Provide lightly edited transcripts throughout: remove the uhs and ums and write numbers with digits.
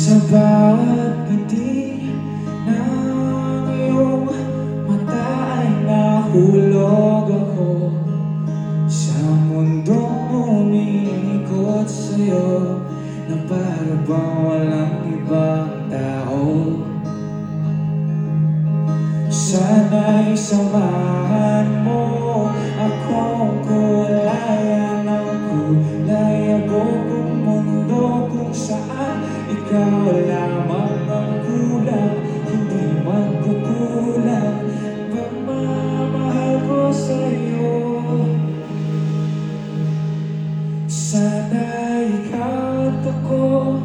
Sa bawat ngiti ng iyong mata ay nahulog ako sa mundong umiikot sa'yo na para bang walang ibang tao. Sana'y samahan mo akong kulayan ng kulay abogong mundo kung saan ikaw lamang ang kulang, hindi magkukulang pagmamahal ko sa'yo. Sana ikaw at ako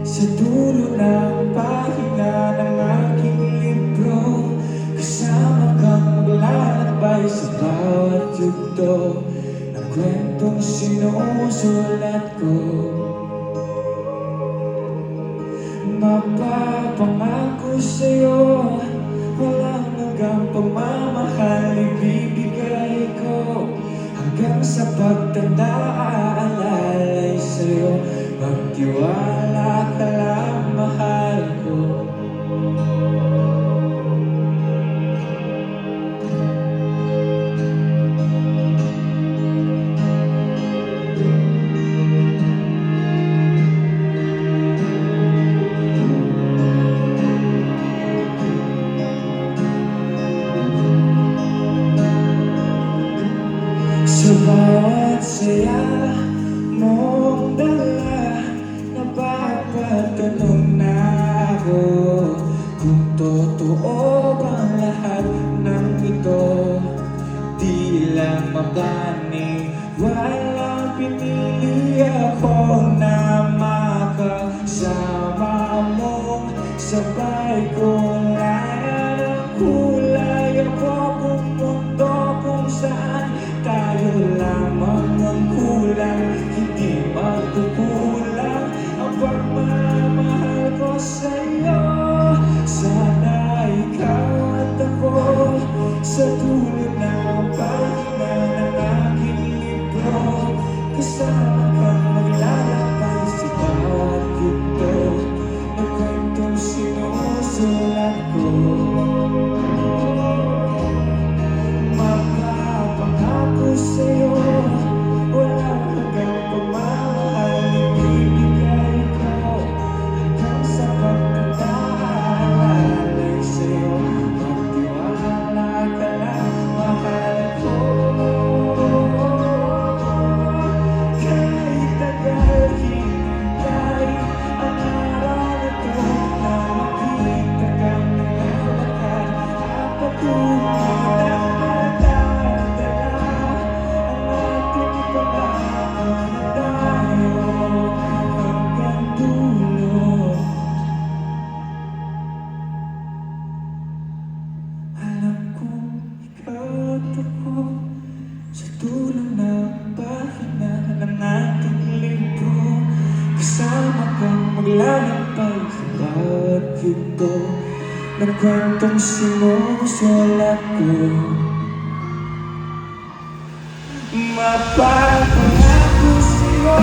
sa dulo ng pahina ng aking libro, kasama kang maglalakbay sa bawat yugto ng kwentong sinusulat ko. Mapapangako sa'yo, walang hanggang pagmamahal ibibigay ko, hanggang sa pagtanda aalalay sa'yo. Magtiwala ka lang, mahal ko. Sa bawat saya mong dala, napapatanong na ako kung totoo bang lahat ng ito. Di lang mabani, walang pinili ako na makasama mong sabay kulayan ang kulay abogong mundo kung saan tayo lamang ang kulang, hindi magkukulang ang pagmamahal ko sa'yo. Sana ikaw at ako sa dulo ng pahina ng aking libro, kasama kang maglalakbay sa bawat yugto ng kwentong sinusulat ko. Mapapangako sa'yo, walang hanggang pagmamahal ibibigay ko, hanggang sa pagtanda aalalay sa'yo. Magtiwala ka lang, mahal ko. Kahit tagal hinintay ang araw na to na makita kang naglalakad at patuloy na sa dulo ng pahina ng ating libro, kasama kang maglalakbay sa bawat yugto ng kwentong sinusulat ko. Mapapangako sa'yo,